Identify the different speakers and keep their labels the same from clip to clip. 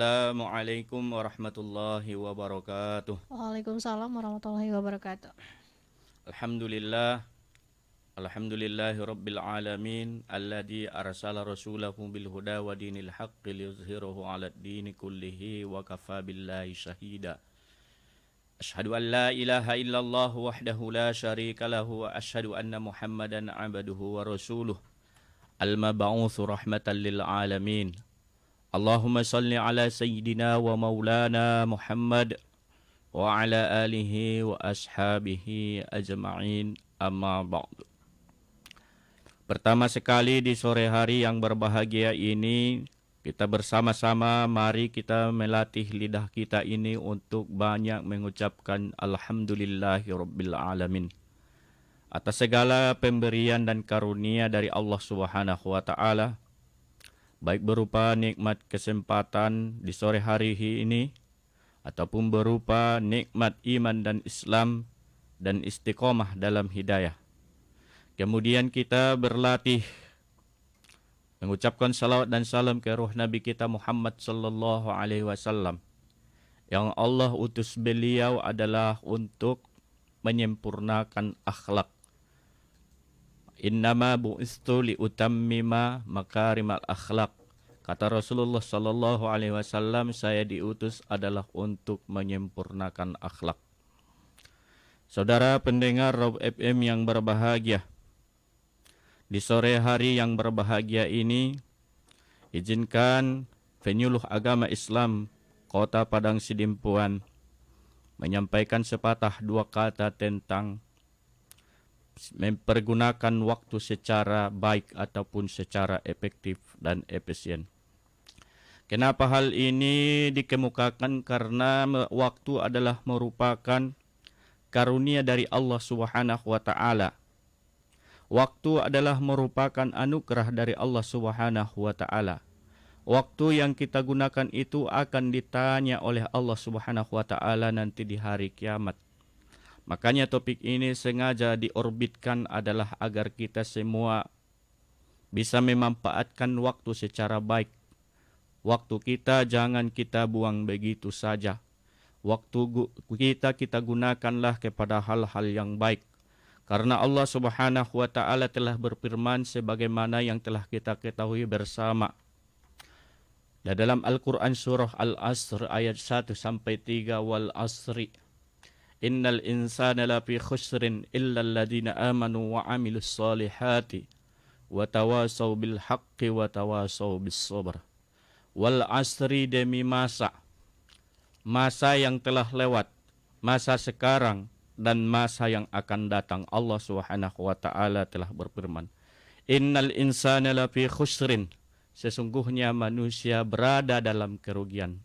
Speaker 1: Assalamualaikum warahmatullahi wabarakatuh.
Speaker 2: Waalaikumsalam warahmatullahi wabarakatuh.
Speaker 1: Alhamdulillah, alhamdulillahi rabbil alamin, alladzi arsala rasulahu bil huda wa dinil haqqi liyuzhirahu 'alad dini kullihi wa kafa billahi syahida. Asyhadu an la ilaha illallah wahdahu la syarika lahu wa asyhadu anna Muhammadan 'abduhu wa rasuluh. Al-mab'utsu rahmatan lil alamin. Allahumma salli ala sayyidina wa maulana Muhammad wa ala alihi wa ashabihi ajma'in, amma ba'du. Pertama sekali di sore hari yang berbahagia ini, kita bersama-sama mari kita melatih lidah kita ini untuk banyak mengucapkan alhamdulillahi rabbil alamin atas segala pemberian dan karunia dari Allah Subhanahu wa taala, baik berupa nikmat kesempatan di sore hari ini ataupun berupa nikmat iman dan Islam dan istiqomah dalam hidayah. Kemudian kita berlatih mengucapkan salawat dan salam ke ruh Nabi kita Muhammad sallallahu alaihi wasallam, yang Allah utus beliau adalah untuk menyempurnakan akhlak. Innama bu'istu liutammima makarimal akhlak. Kata Rasulullah sallallahu alaihi wasallam, saya diutus adalah untuk menyempurnakan akhlak. Saudara pendengar Raub FM yang berbahagia, di sore hari yang berbahagia ini, izinkan penyuluh agama Islam Kota Padang Sidimpuan menyampaikan sepatah dua kata tentang mempergunakan waktu secara baik ataupun secara efektif dan efisien. Kenapa hal ini dikemukakan? Karena waktu adalah merupakan karunia dari Allah Subhanahu wa taala. Waktu adalah merupakan anugerah dari Allah Subhanahu wa taala. Waktu yang kita gunakan itu akan ditanya oleh Allah Subhanahu wa taala nanti di hari kiamat. Makanya topik ini sengaja diorbitkan adalah agar kita semua bisa memanfaatkan waktu secara baik. Waktu kita jangan kita buang begitu saja. Waktu kita gunakanlah kepada hal-hal yang baik. Karena Allah Subhanahu wa taala telah berfirman sebagaimana yang telah kita ketahui bersama. Dan dalam Al-Qur'an surah Al-Asr ayat 1 sampai 3, wal asri innal insana lafi khusrin illa alladhina amanu wa amilus solihati wa tawasaw bil haqqi wa tawasaw bis sabr. Wal asri, demi masa yang telah lewat, masa sekarang dan masa yang akan datang. Allah Subhanahu wa taala telah berfirman, innal insana lafi khusrin, sesungguhnya manusia berada dalam kerugian.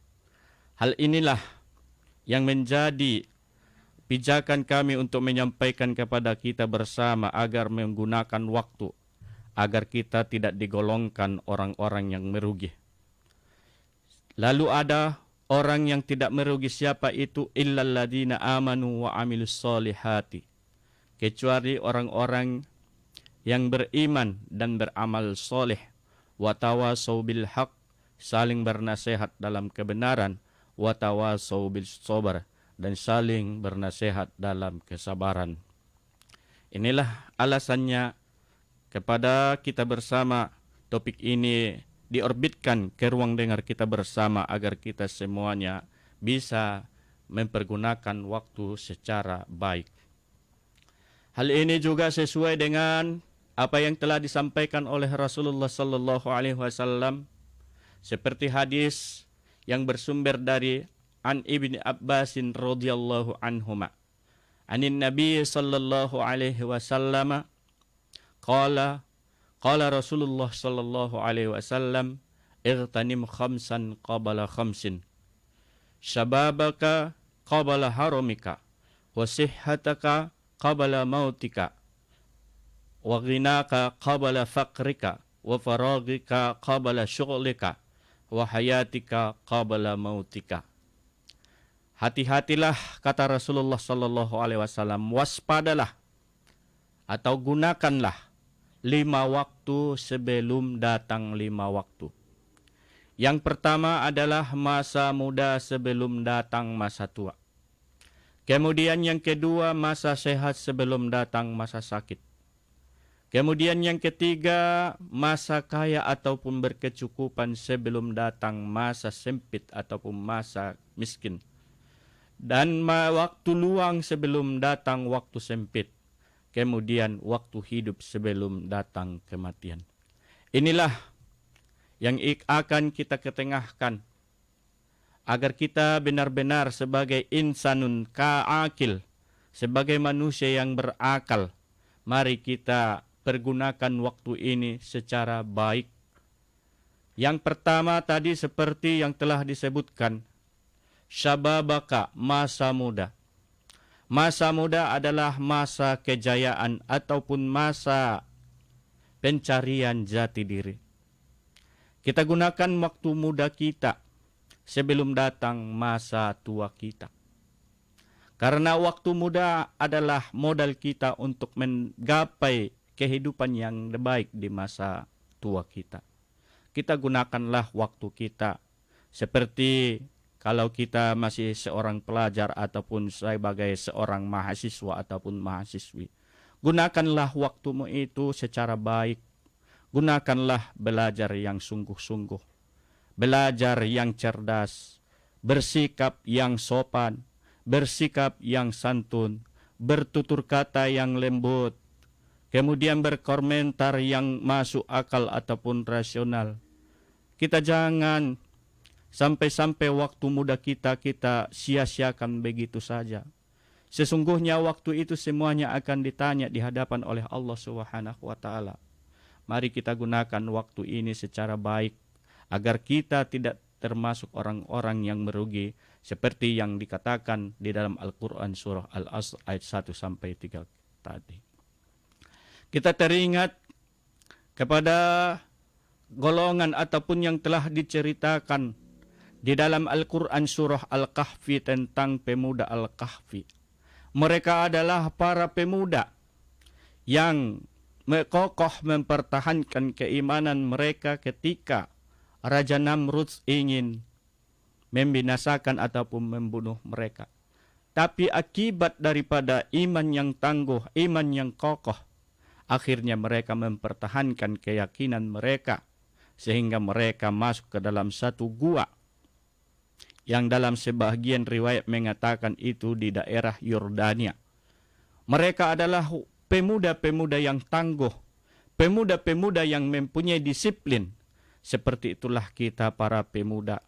Speaker 1: Hal inilah yang menjadi pijakan kami untuk menyampaikan kepada kita bersama agar menggunakan waktu, agar kita tidak digolongkan orang-orang yang merugi. Lalu ada orang yang tidak merugi, siapa itu? Illal ladzina amanu wa amilus solihati, kecuali orang-orang yang beriman dan beramal soleh. Wa tawasaw bil haq, saling bernasihat dalam kebenaran. Wa tawasaw bis sabr, dan saling bernasihat dalam kesabaran. Inilah alasannya kepada kita bersama topik ini diorbitkan ke ruang dengar kita bersama agar kita semuanya bisa mempergunakan waktu secara baik. Hal ini juga sesuai dengan apa yang telah disampaikan oleh Rasulullah sallallahu alaihi wasallam seperti hadis yang bersumber dari An Ibni Abbasin radhiyallahu anhuma anin Nabi sallallahu alaihi wasallam qala Rasulullah sallallahu alaihi wasallam igtanim khamsan qabala khamsin, syababaka qabala haramika, wa sihhataka qabala mautika, wa ghinaka qabala faqrika, wa faragika qabala syughlika, wa hayatika qabala mautika. Hati-hatilah, kata Rasulullah sallallahu alaihi wasallam, waspadalah atau gunakanlah 5 waktu sebelum datang 5 waktu. Yang pertama adalah masa muda sebelum datang masa tua. Kemudian yang kedua, masa sehat sebelum datang masa sakit. Kemudian yang ketiga, masa kaya ataupun berkecukupan sebelum datang masa sempit ataupun masa miskin. Dan waktu luang sebelum datang waktu sempit. Kemudian waktu hidup sebelum datang kematian. Inilah yang akan kita ketengahkan agar kita benar-benar sebagai insanun ka'akil, sebagai manusia yang berakal. Mari kita pergunakan waktu ini secara baik. Yang pertama tadi seperti yang telah disebutkan, syababaka, masa muda. Masa muda adalah masa kejayaan ataupun masa pencarian jati diri. Kita gunakan waktu muda kita sebelum datang masa tua kita. Karena waktu muda adalah modal kita untuk menggapai kehidupan yang baik di masa tua kita. Kita gunakanlah waktu kita seperti kalau kita masih seorang pelajar ataupun sebagai seorang mahasiswa ataupun mahasiswi. Gunakanlah waktumu itu secara baik. Gunakanlah belajar yang sungguh-sungguh. Belajar yang cerdas. Bersikap yang sopan. Bersikap yang santun. Bertutur kata yang lembut. Kemudian berkomentar yang masuk akal ataupun rasional. Kita jangan sampai-sampai waktu muda kita sia-siakan begitu saja. Sesungguhnya waktu itu semuanya akan ditanya di hadapan oleh Allah Subhanahu wa taala. Mari kita gunakan waktu ini secara baik agar kita tidak termasuk orang-orang yang merugi seperti yang dikatakan di dalam Al-Qur'an surah Al-Asr ayat 1 sampai 3 tadi. Kita teringat kepada golongan ataupun yang telah diceritakan di dalam Al-Quran surah Al-Kahfi tentang pemuda Al-Kahfi. Mereka adalah para pemuda yang kokoh mempertahankan keimanan mereka ketika Raja Namrud ingin membinasakan ataupun membunuh mereka. Tapi akibat daripada iman yang tangguh, iman yang kokoh, akhirnya mereka mempertahankan keyakinan mereka sehingga mereka masuk ke dalam satu gua yang dalam sebagian riwayat mengatakan itu di daerah Yordania. Mereka adalah pemuda-pemuda yang tangguh, pemuda-pemuda yang mempunyai disiplin. Seperti itulah kita para pemuda.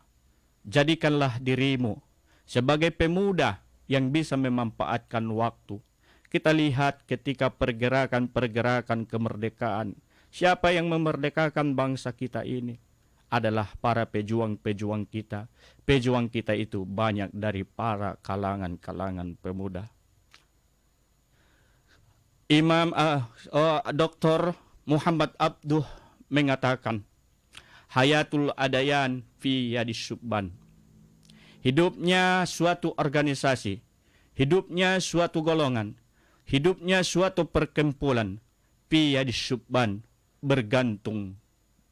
Speaker 1: Jadikanlah dirimu sebagai pemuda yang bisa memanfaatkan waktu. Kita lihat ketika pergerakan-pergerakan kemerdekaan. Siapa yang memerdekakan bangsa kita ini? Adalah para pejuang-pejuang kita. Pejuang kita itu banyak dari para kalangan-kalangan pemuda. Imam Dr. Muhammad Abduh mengatakan, Hayatul Adayan fi yadis syubban. Hidupnya suatu organisasi, hidupnya suatu golongan, hidupnya suatu perkumpulan, fi yadis syubban, bergantung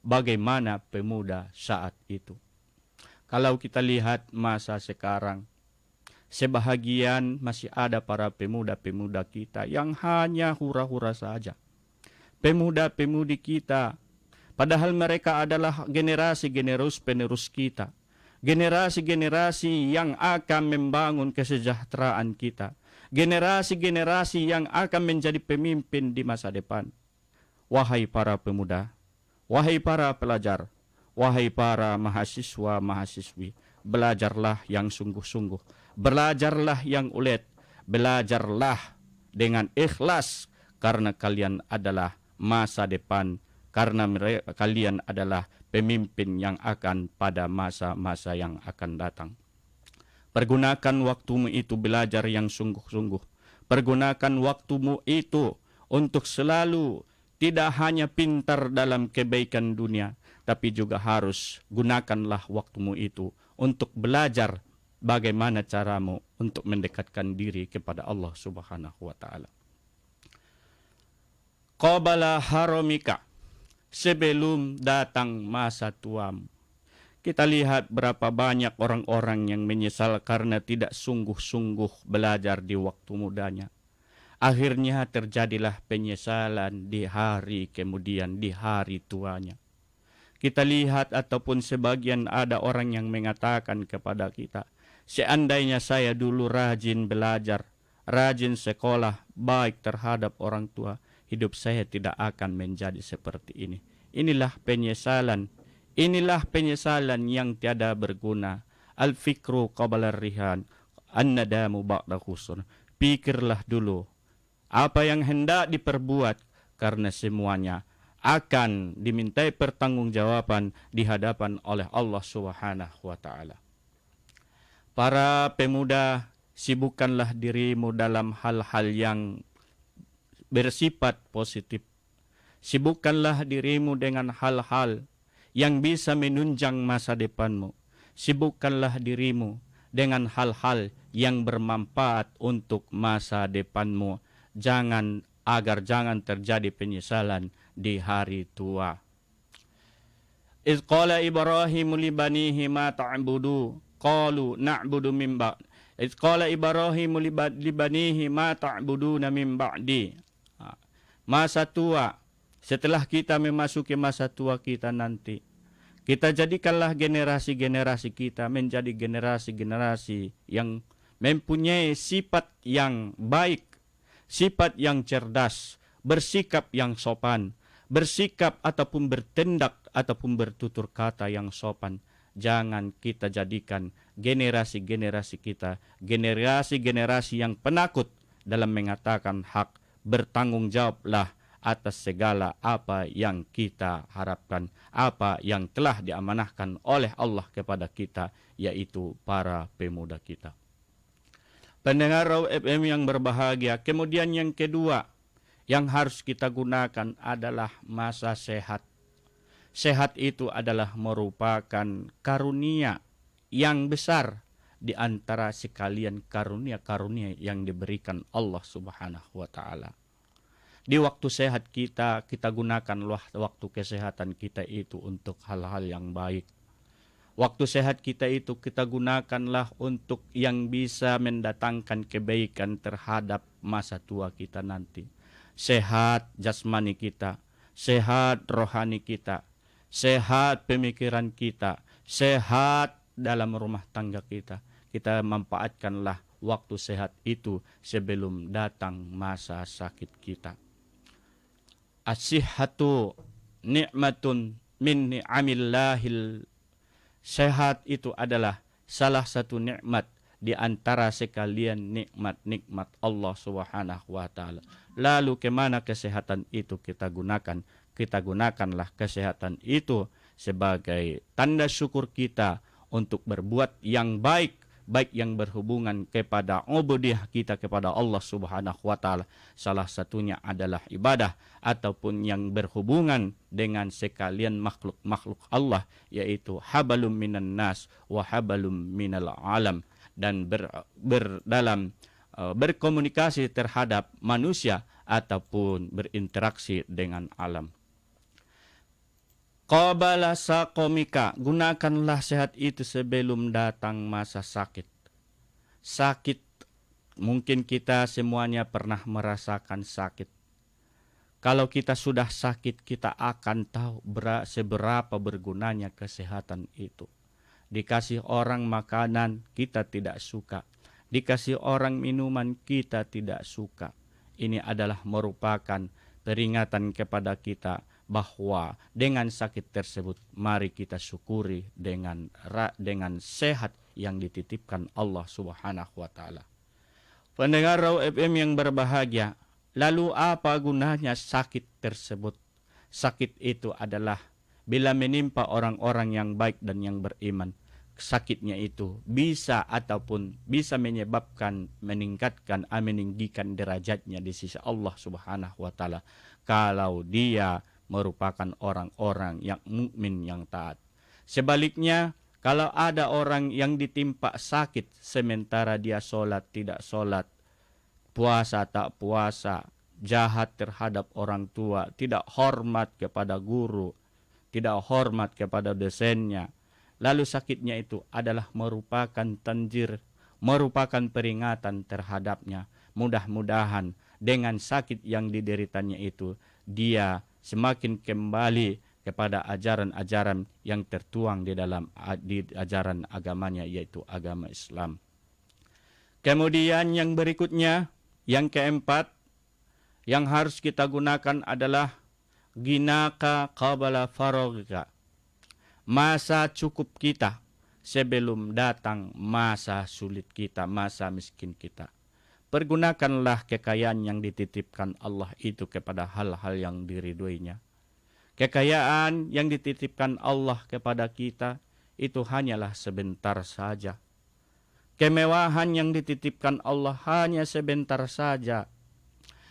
Speaker 1: bagaimana pemuda saat itu. Kalau kita lihat masa sekarang, sebahagian masih ada para pemuda-pemuda kita yang hanya hura-hura saja. Pemuda-pemudi kita, padahal mereka adalah generasi-generasi penerus kita. Generasi-generasi yang akan membangun kesejahteraan kita. Generasi-generasi yang akan menjadi pemimpin di masa depan. Wahai para pemuda, wahai para pelajar, wahai para mahasiswa-mahasiswi, belajarlah yang sungguh-sungguh. Belajarlah yang ulet, belajarlah dengan ikhlas karena kalian adalah masa depan, karena kalian adalah pemimpin yang akan pada masa-masa yang akan datang. Pergunakan waktumu itu belajar yang sungguh-sungguh. Pergunakan waktumu itu untuk selalu tidak hanya pintar dalam kebaikan dunia, tapi juga harus gunakanlah waktumu itu untuk belajar bagaimana caramu untuk mendekatkan diri kepada Allah Subhanahu wa taala. Qabala haramika, sebelum datang masa tuamu. Kita lihat berapa banyak orang-orang yang menyesal karena tidak sungguh-sungguh belajar di waktu mudanya. Akhirnya terjadilah penyesalan di hari kemudian, di hari tuanya. Kita lihat ataupun sebagian ada orang yang mengatakan kepada kita, seandainya saya dulu rajin belajar, rajin sekolah, baik terhadap orang tua, hidup saya tidak akan menjadi seperti ini. Inilah penyesalan. Inilah penyesalan yang tiada berguna. Al-fikru qabla rihan, an-nadamu ba'da khusr. Pikirlah dulu apa yang hendak diperbuat, karena semuanya akan dimintai pertanggungjawaban di hadapan oleh Allah Subhanahu wa taala. Para pemuda, sibukkanlah dirimu dalam hal-hal yang bersifat positif. Sibukkanlah dirimu dengan hal-hal yang bisa menunjang masa depanmu. Sibukkanlah dirimu dengan hal-hal yang bermanfaat untuk masa depanmu. Agar jangan terjadi penyesalan di hari tua. Iz qala Ibrahim li banihi ma ta'budu qalu na'budu min ba'd. Iz qala Ibrahim li banihi ma ta'buduna min ba'di. Masa tua, setelah kita memasuki masa tua kita nanti, kita jadikanlah generasi-generasi kita menjadi generasi-generasi yang mempunyai sifat yang baik, sifat yang cerdas, bersikap yang sopan, bersikap ataupun bertindak ataupun bertutur kata yang sopan. Jangan kita jadikan generasi-generasi kita generasi-generasi yang penakut dalam mengatakan hak. Bertanggung jawablah atas segala apa yang kita harapkan, apa yang telah diamanahkan oleh Allah kepada kita, yaitu para pemuda kita. Pendengar Raw FM yang berbahagia, kemudian yang kedua yang harus kita gunakan adalah masa sehat. Sehat itu adalah merupakan karunia yang besar di antara sekalian karunia-karunia yang diberikan Allah Subhanahu wa taala. Di waktu sehat kita gunakanlah waktu kesehatan kita itu untuk hal-hal yang baik. Waktu sehat kita itu kita gunakanlah untuk yang bisa mendatangkan kebaikan terhadap masa tua kita nanti. Sehat jasmani kita, sehat rohani kita, sehat pemikiran kita, sehat dalam rumah tangga kita. Kita manfaatkanlah waktu sehat itu sebelum datang masa sakit kita. As-sihhatu ni'matun min ni'amillahil. Sehat itu adalah salah satu nikmat di antara sekalian nikmat-nikmat Allah Subhanahu wa taala. Lalu kemana kesehatan itu kita gunakan? Kita gunakanlah kesehatan itu sebagai tanda syukur kita untuk berbuat yang baik, baik yang berhubungan kepada ubudiyah kita kepada Allah Subhanahu wa taala. Salah satunya adalah ibadah ataupun yang berhubungan dengan sekalian makhluk-makhluk Allah, yaitu habalum minan nas wa habalum minal alam, dan berkomunikasi terhadap manusia ataupun berinteraksi dengan alam. Qabala saqomika, gunakanlah sehat itu sebelum datang masa sakit. Sakit, mungkin kita semuanya pernah merasakan sakit. Kalau kita sudah sakit, kita akan tahu seberapa bergunanya kesehatan itu. Dikasih orang makanan, kita tidak suka. Dikasih orang minuman, kita tidak suka. Ini adalah merupakan peringatan kepada kita bahwa dengan sakit tersebut mari kita syukuri dengan sehat yang dititipkan Allah Subhanahu wa taala. Pendengar Raw FM yang berbahagia, lalu apa gunanya sakit tersebut? Sakit itu adalah bila menimpa orang-orang yang baik dan yang beriman. Sakitnya itu bisa menyebabkan meninggikan derajatnya di sisi Allah Subhanahu wa taala kalau dia merupakan orang-orang yang mukmin yang taat. Sebaliknya, kalau ada orang yang ditimpa sakit sementara dia sholat tidak sholat, puasa tak puasa, jahat terhadap orang tua, tidak hormat kepada guru, tidak hormat kepada dosennya, lalu sakitnya itu adalah merupakan tanzir, merupakan peringatan terhadapnya. Mudah-mudahan dengan sakit yang dideritanya itu, dia semakin kembali kepada ajaran-ajaran yang tertuang di dalam ajaran agamanya, yaitu agama Islam. Kemudian yang berikutnya, yang keempat, yang harus kita gunakan adalah ginaka qabala faragika. Masa cukup kita sebelum datang masa sulit kita, masa miskin kita. Pergunakanlah kekayaan yang dititipkan Allah itu kepada hal-hal yang diridhoinya. Kekayaan yang dititipkan Allah kepada kita itu hanyalah sebentar saja. Kemewahan yang dititipkan Allah hanya sebentar saja.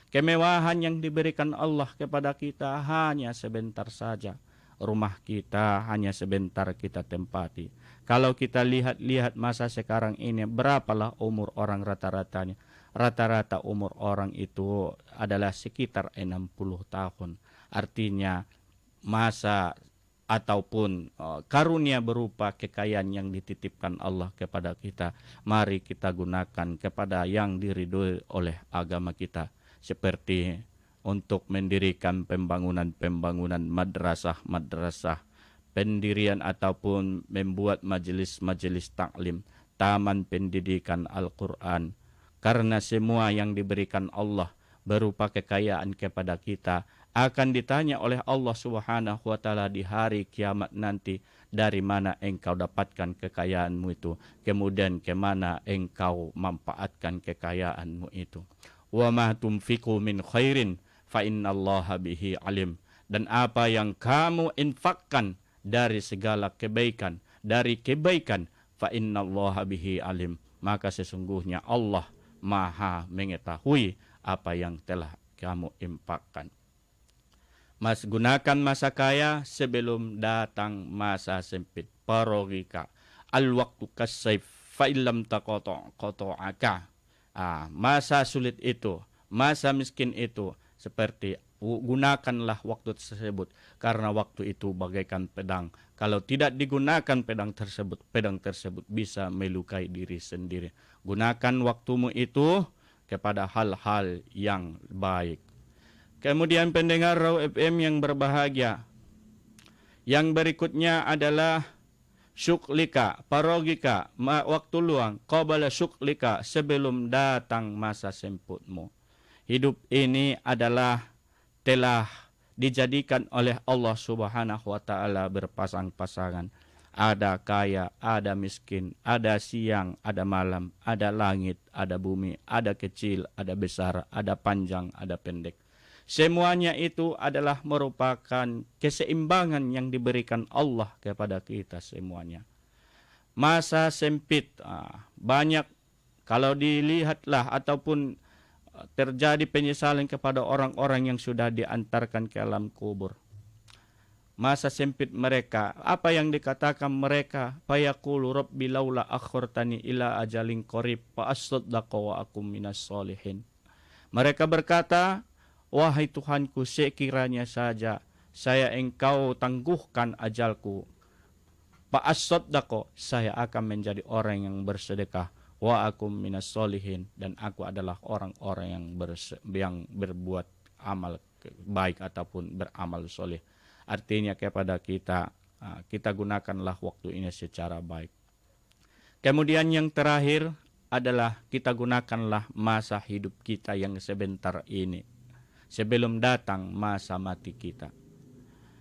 Speaker 1: Kemewahan yang diberikan Allah kepada kita hanya sebentar saja. Rumah kita hanya sebentar kita tempati. Kalau kita lihat masa sekarang ini, berapalah umur orang rata-ratanya? Rata-rata umur orang itu adalah sekitar 60 tahun. Artinya masa ataupun karunia berupa kekayaan yang dititipkan Allah kepada kita, mari kita gunakan kepada yang diridhoi oleh agama kita, seperti untuk mendirikan pembangunan madrasah, pendirian ataupun membuat majelis-majelis taklim, taman pendidikan Al-Quran. Karena semua yang diberikan Allah berupa kekayaan kepada kita akan ditanya oleh Allah Subhanahu wa Ta'ala di hari kiamat nanti, dari mana engkau dapatkan kekayaanmu itu, kemudian kemana engkau manfaatkan kekayaanmu itu. Wa ma tunfiqu min khairin fa innallaha bihi alim. Dan apa yang kamu infakkan dari segala kebaikan, fa innallaha bihi alim, maka sesungguhnya Allah Maha mengetahui apa yang telah kamu infakkan. Gunakan masa kaya sebelum datang masa sempit. Parogika al-waqtu kasayf fa illam taqata'aka. Masa sulit itu, masa miskin itu, seperti gunakanlah waktu tersebut, karena waktu itu bagaikan pedang. Kalau tidak digunakan pedang tersebut bisa melukai diri sendiri. Gunakan waktumu itu kepada hal-hal yang baik. Kemudian pendengar Raw FM yang berbahagia, yang berikutnya adalah syuklika, parogika, waktu luang, qabala syuklika, sebelum datang masa sempitmu. Hidup ini adalah telah dijadikan oleh Allah Subhanahu wa Ta'ala berpasang-pasangan. Ada kaya, ada miskin, ada siang, ada malam, ada langit, ada bumi, ada kecil, ada besar, ada panjang, ada pendek. Semuanya itu adalah merupakan keseimbangan yang diberikan Allah kepada kita semuanya. Masa sempit, banyak kalau dilihatlah ataupun terjadi penyesalan kepada orang-orang yang sudah diantarkan ke alam kubur. Masa sempit mereka, apa yang dikatakan mereka? Fayaqulu rabbi laula akhirtani ila ajalin qarib fa asaddaqa wa akum minas solihin. Mereka berkata, wahai Tuhanku, sekiranya saja engkau tangguhkan ajalku, fa asaddaqa, saya akan menjadi orang yang bersedekah, wa akum minas solihin, dan aku adalah orang-orang yang berbuat amal baik ataupun beramal soleh. Artinya kepada kita gunakanlah waktu ini secara baik. Kemudian yang terakhir adalah kita gunakanlah masa hidup kita yang sebentar ini sebelum datang masa mati kita.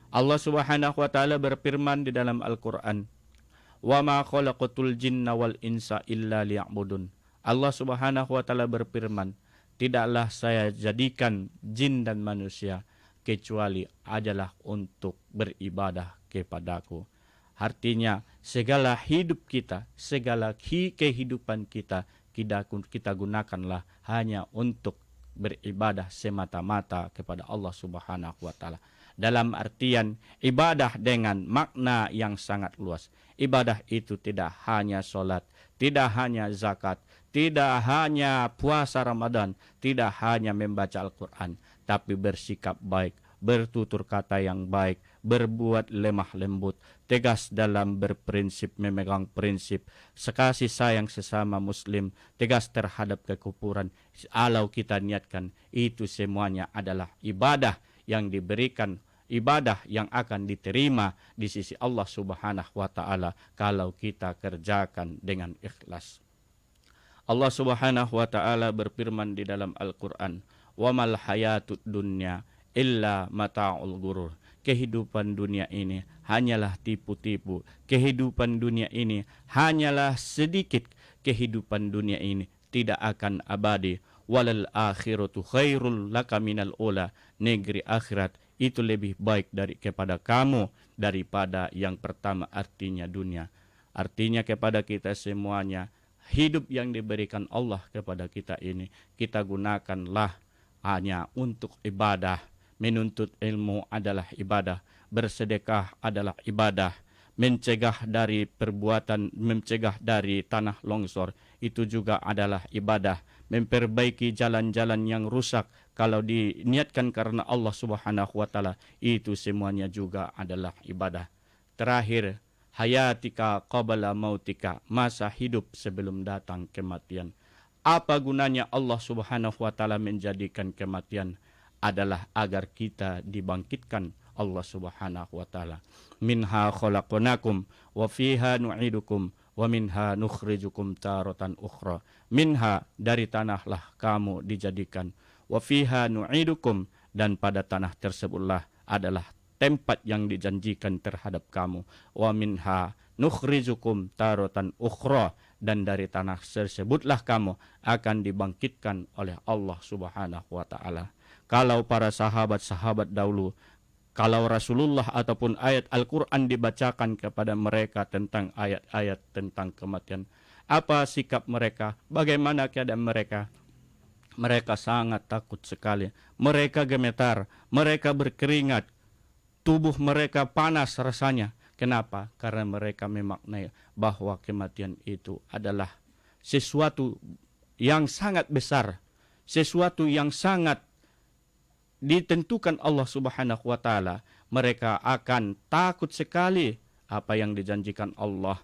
Speaker 1: Allah Subhanahu wa Ta'ala berfirman di dalam Al-Quran, wa ma khalaqatul jinna wal insa illa liya'budun. Allah Subhanahu wa Ta'ala berfirman, tidaklah saya jadikan jin dan manusia kecuali adalah untuk beribadah kepadaku. Artinya segala hidup kita, segala kehidupan kita gunakanlah hanya untuk beribadah semata-mata kepada Allah Subhanahu wa Ta'ala. Dalam artian ibadah dengan makna yang sangat luas. Ibadah itu tidak hanya sholat, tidak hanya zakat, tidak hanya puasa Ramadan, tidak hanya membaca Al-Quran, tapi bersikap baik, bertutur kata yang baik, berbuat lemah lembut, tegas dalam berprinsip, memegang prinsip, sekasih sayang sesama muslim, tegas terhadap kekufuran. Kalau kita niatkan, itu semuanya adalah ibadah yang diberikan, ibadah yang akan diterima di sisi Allah Subhanahu wa taala kalau kita kerjakan dengan ikhlas. Allah Subhanahu wa taala berfirman di dalam Al-Qur'an, "Wa mal hayatud dunya illa mata'ul ghurur." Kehidupan dunia ini hanyalah tipu-tipu. Kehidupan dunia ini hanyalah sedikit. Kehidupan dunia ini tidak akan abadi. Walal akhiratu khairul laka minal ula. Negeri akhirat itu lebih baik kepada kamu daripada yang pertama, artinya dunia. Artinya kepada kita semuanya, hidup yang diberikan Allah kepada kita ini, kita gunakanlah hanya untuk ibadah. Menuntut ilmu adalah ibadah, bersedekah adalah ibadah, mencegah dari tanah longsor itu juga adalah ibadah, memperbaiki jalan-jalan yang rusak kalau diniatkan karena Allah Subhanahu wa taala, itu semuanya juga adalah ibadah. Terakhir, hayatika qabla mautika, masa hidup sebelum datang kematian. Apa gunanya Allah Subhanahu wa taala menjadikan kematian? Adalah agar kita dibangkitkan Allah Subhanahu wa taala. Minha khalaqnakum wa fiha nu'idukum wa minha nukhrijukum taratan ukhra. Minha, dari tanahlah kamu dijadikan, wa fiha nu'idukum, dan pada tanah tersebutlah adalah tempat yang dijanjikan terhadap kamu, wa minha nukhrijukum taratan ukhra, dan dari tanah tersebutlah kamu akan dibangkitkan oleh Allah Subhanahu wa taala. Kalau para sahabat-sahabat dahulu, kalau Rasulullah ataupun ayat Al-Quran dibacakan kepada mereka tentang ayat-ayat tentang kematian, apa sikap mereka? Bagaimana keadaan mereka? Mereka sangat takut sekali. Mereka gemetar, mereka berkeringat, tubuh mereka panas rasanya. Kenapa? Karena mereka memaknai bahwa kematian itu adalah sesuatu yang sangat besar, sesuatu yang sangat ditentukan Allah Subhanahu wa taala. Mereka akan takut sekali apa yang dijanjikan Allah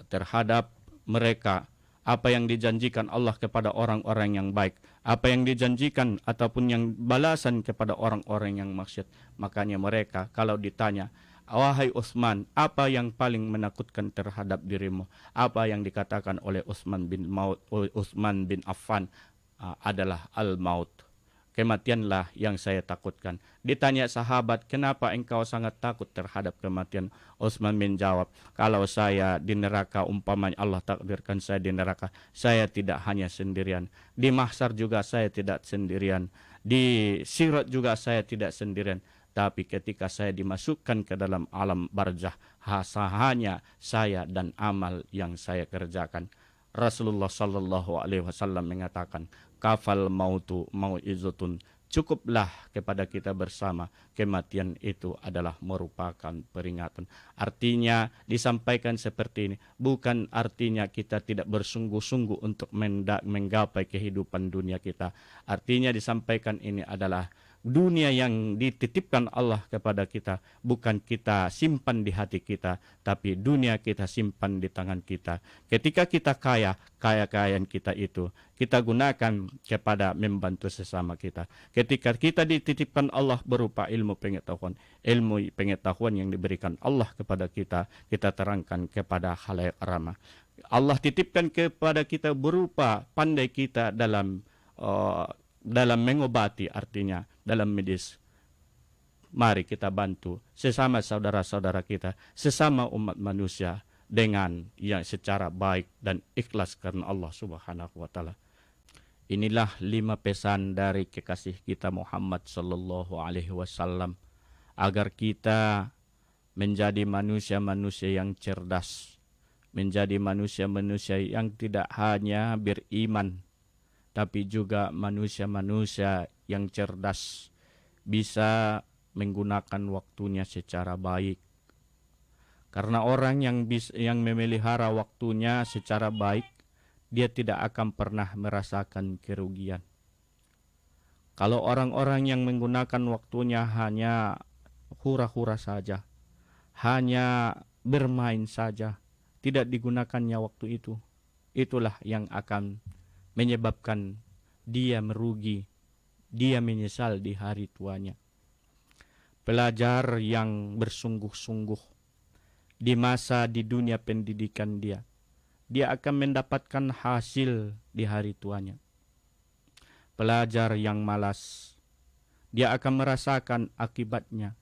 Speaker 1: terhadap mereka, apa yang dijanjikan Allah kepada orang-orang yang baik, apa yang dijanjikan ataupun yang balasan kepada orang-orang yang maksiat. Makanya mereka kalau ditanya, "Wahai Utsman, apa yang paling menakutkan terhadap dirimu?" Apa yang dikatakan oleh Utsman bin Affan adalah al-maut. Kematianlah yang saya takutkan. Ditanya sahabat, "Kenapa engkau sangat takut terhadap kematian?" Utsman bin jawab, "Kalau saya di neraka, umpamanya Allah takdirkan saya di neraka, saya tidak hanya sendirian. Di mahsyar juga saya tidak sendirian. Di sirat juga saya tidak sendirian. Tapi ketika saya dimasukkan ke dalam alam barzah, hanya saya dan amal yang saya kerjakan." Rasulullah sallallahu alaihi wasallam mengatakan, "Kafal mautu mau'izatun." Cukuplah kepada kita bersama, kematian itu adalah merupakan peringatan. Artinya disampaikan seperti ini, bukan artinya kita tidak bersungguh-sungguh untuk menggapai kehidupan dunia kita. Artinya disampaikan ini adalah dunia yang dititipkan Allah kepada kita, bukan kita simpan di hati kita, tapi dunia kita simpan di tangan kita. Ketika kita kaya-kayaan kita itu kita gunakan kepada membantu sesama kita. Ketika kita dititipkan Allah berupa ilmu pengetahuan yang diberikan Allah kepada kita, kita terangkan kepada khalayak ramah. Allah titipkan kepada kita berupa pandai kita dalam mengobati, artinya dalam medis. Mari kita bantu sesama saudara-saudara kita, sesama umat manusia dengan yang secara baik dan ikhlas karena Allah Subhanahu wa taala. Inilah 5 pesan dari kekasih kita Muhammad sallallahu alaihi wasallam agar kita menjadi manusia-manusia yang cerdas, menjadi manusia-manusia yang tidak hanya beriman tapi juga manusia-manusia yang cerdas, bisa menggunakan waktunya secara baik. Karena orang yang memelihara waktunya secara baik, dia tidak akan pernah merasakan kerugian. Kalau orang-orang yang menggunakan waktunya hanya hura-hura saja, hanya bermain saja, tidak digunakannya waktu itu, itulah yang akan menyebabkan dia merugi, dia menyesal di hari tuanya. Pelajar yang bersungguh-sungguh di masa di dunia pendidikan dia akan mendapatkan hasil di hari tuanya. Pelajar yang malas, dia akan merasakan akibatnya.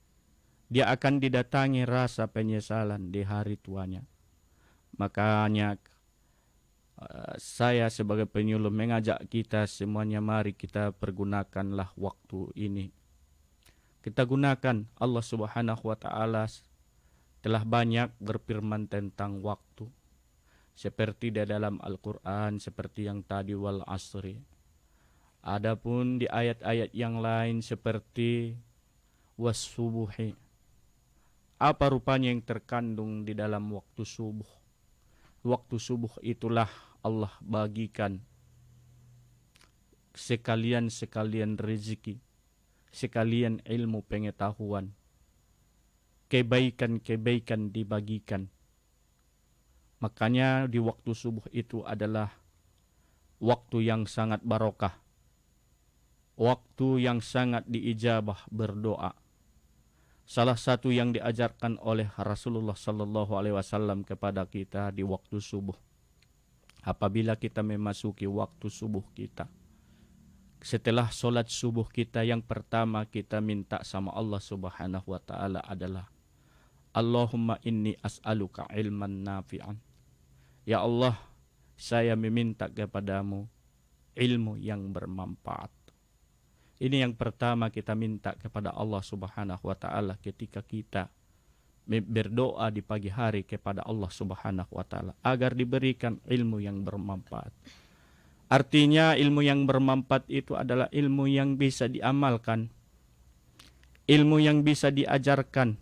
Speaker 1: Dia akan didatangi rasa penyesalan di hari tuanya. Makanya saya sebagai penyuluh mengajak kita semuanya, mari kita pergunakanlah waktu ini. Kita gunakan, Allah Subhanahu wa taala telah banyak berfirman tentang waktu. Seperti di dalam Al-Quran, seperti yang tadi wal asri. Adapun di ayat-ayat yang lain seperti was-subuhi. Apa rupanya yang terkandung di dalam waktu subuh? Waktu subuh itulah Allah bagikan sekalian rezeki, sekalian ilmu pengetahuan, kebaikan dibagikan. Makanya di waktu subuh itu adalah waktu yang sangat barokah, waktu yang sangat diijabah berdoa. Salah satu yang diajarkan oleh Rasulullah Sallallahu Alaihi Wasallam kepada kita di waktu subuh. Apabila kita memasuki waktu subuh kita, setelah solat subuh kita, yang pertama kita minta sama Allah Subhanahu Wa Taala adalah Allahumma inni as'aluka ilman nafi'an. Ya Allah, saya meminta kepadamu ilmu yang bermanfaat. Ini yang pertama kita minta kepada Allah Subhanahu wa taala ketika kita berdoa di pagi hari kepada Allah Subhanahu wa taala agar diberikan ilmu yang bermanfaat. Artinya ilmu yang bermanfaat itu adalah ilmu yang bisa diamalkan, ilmu yang bisa diajarkan.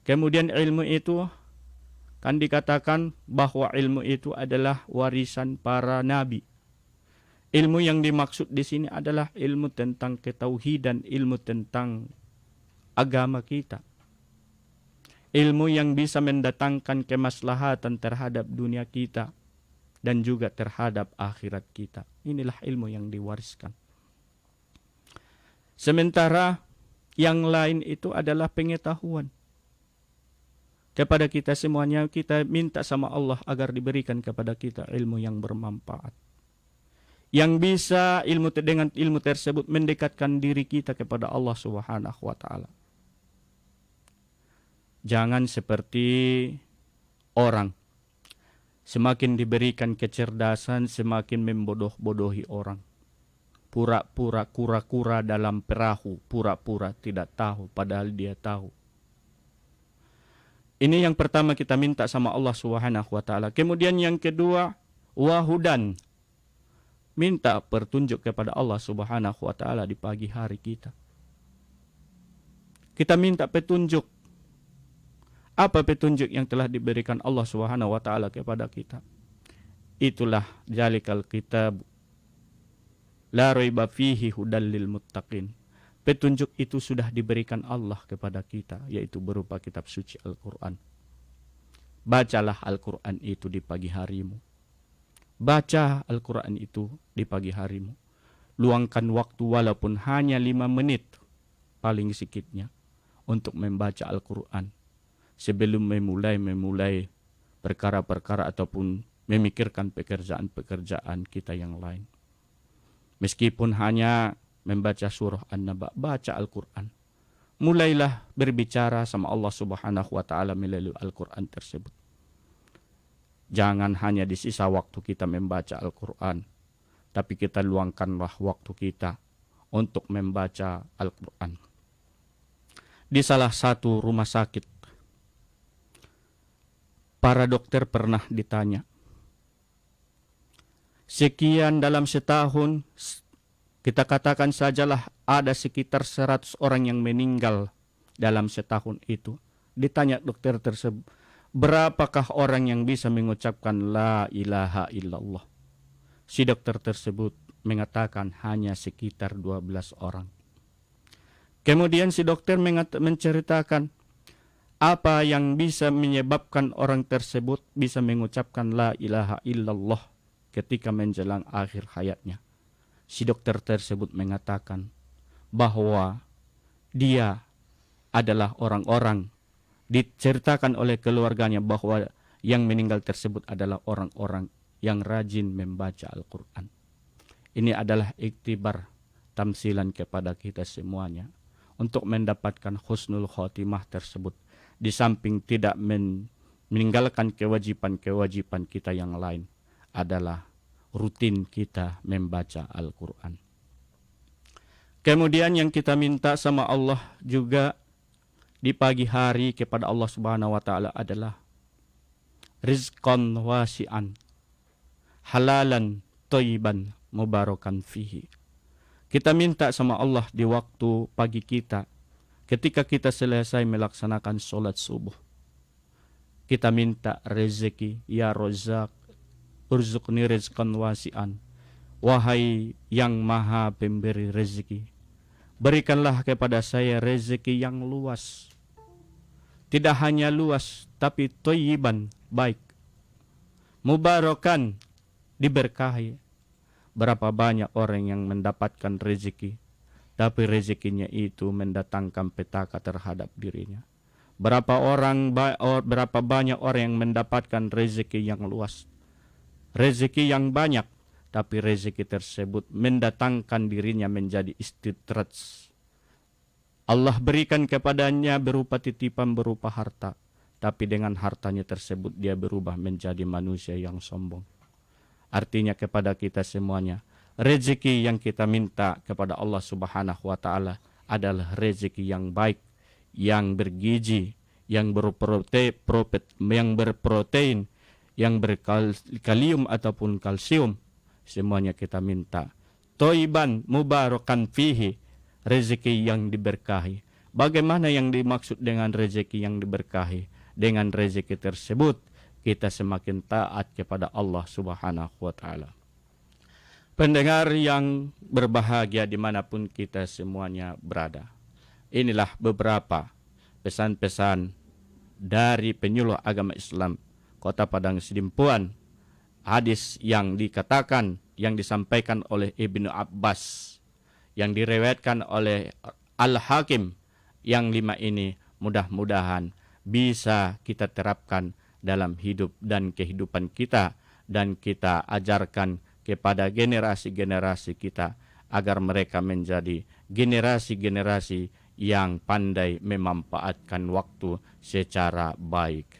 Speaker 1: Kemudian ilmu itu kan dikatakan bahwa ilmu itu adalah warisan para nabi. Ilmu yang dimaksud di sini adalah ilmu tentang ketauhidan, ilmu tentang agama kita. Ilmu yang bisa mendatangkan kemaslahatan terhadap dunia kita dan juga terhadap akhirat kita. Inilah ilmu yang diwariskan. Sementara yang lain itu adalah pengetahuan. Kepada kita semuanya, kita minta sama Allah agar diberikan kepada kita ilmu yang bermanfaat. Yang bisa dengan ilmu tersebut mendekatkan diri kita kepada Allah Subhanahu wa taala. Jangan seperti orang, semakin diberikan kecerdasan semakin membodoh-bodohi orang. Pura-pura kura-kura dalam perahu, pura-pura tidak tahu padahal dia tahu. Ini yang pertama kita minta sama Allah Subhanahu wa taala. Kemudian yang kedua, wahudan. Minta petunjuk kepada Allah Subhanahu wa taala di pagi hari kita. Kita minta petunjuk. Apa petunjuk yang telah diberikan Allah Subhanahu wa taala kepada kita? Itulah zalikal kitab la raiba fihi hudal lil muttaqin. Petunjuk itu sudah diberikan Allah kepada kita, yaitu berupa kitab suci Al-Quran. Bacalah Al-Quran itu di pagi harimu. Baca Al-Quran itu di pagi harimu. Luangkan waktu walaupun hanya 5 menit paling sedikitnya untuk membaca Al-Quran. Sebelum memulai perkara-perkara ataupun memikirkan pekerjaan-pekerjaan kita yang lain. Meskipun hanya membaca surah An-Naba, baca Al-Quran. Mulailah berbicara sama Allah Subhanahu wa taala melalui Al-Quran tersebut. Jangan hanya di sisa waktu kita membaca Al-Quran, tapi kita luangkanlah waktu kita untuk membaca Al-Quran. Di salah satu rumah sakit, para dokter pernah ditanya, sekian dalam setahun, kita katakan sajalah ada sekitar 100 orang yang meninggal dalam setahun itu. Ditanya dokter tersebut, berapakah orang yang bisa mengucapkan la ilaha illallah? Si dokter tersebut mengatakan hanya sekitar 12 orang. Kemudian si dokter menceritakan apa yang bisa menyebabkan orang tersebut bisa mengucapkan la ilaha illallah ketika menjelang akhir hayatnya. Si dokter tersebut mengatakan bahwa dia adalah orang-orang, diceritakan oleh keluarganya bahwa yang meninggal tersebut adalah orang-orang yang rajin membaca Al-Quran. Ini adalah iktibar tamsilan kepada kita semuanya untuk mendapatkan husnul khotimah tersebut, di samping tidak meninggalkan kewajiban-kewajiban kita yang lain adalah rutin kita membaca Al-Quran. Kemudian yang kita minta sama Allah juga di pagi hari kepada Allah Subhanahu wa taala adalah rizqan wasi'an, halalan thayyiban mubarakan fihi. Kita minta sama Allah di waktu pagi kita, ketika kita selesai melaksanakan sholat subuh, kita minta rezeki, ya Razzaq, urzuqni rizqan wasi'an. Wahai yang maha pemberi rezeki, berikanlah kepada saya rezeki yang luas. Tidak hanya luas, tapi thayyiban, baik. Mubarakan, diberkahi. Berapa banyak orang yang mendapatkan rezeki, tapi rezekinya itu mendatangkan petaka terhadap dirinya. Berapa banyak orang yang mendapatkan rezeki yang luas, rezeki yang banyak, tapi rezeki tersebut mendatangkan dirinya menjadi istidraj. Allah berikan kepadanya berupa titipan, berupa harta, tapi dengan hartanya tersebut dia berubah menjadi manusia yang sombong. Artinya kepada kita semuanya, rezeki yang kita minta kepada Allah Subhanahu wa taala adalah rezeki yang baik, yang bergizi, yang berprotein, yang berkalium ataupun kalsium. Semuanya kita minta. Thayyiban mubarakan fihi, rezeki yang diberkahi. Bagaimana yang dimaksud dengan rezeki yang diberkahi? Dengan rezeki tersebut kita semakin taat kepada Allah Subhanahu wa taala. Pendengar yang berbahagia dimanapun kita semuanya berada, inilah beberapa pesan-pesan dari penyuluh agama Islam Kota Padang Sidimpuan, hadis yang dikatakan, yang disampaikan oleh Ibnu Abbas, yang direwetkan oleh Al-Hakim, yang 5 ini mudah-mudahan bisa kita terapkan dalam hidup dan kehidupan kita, dan kita ajarkan kepada generasi-generasi kita agar mereka menjadi generasi-generasi yang pandai memanfaatkan waktu secara baik.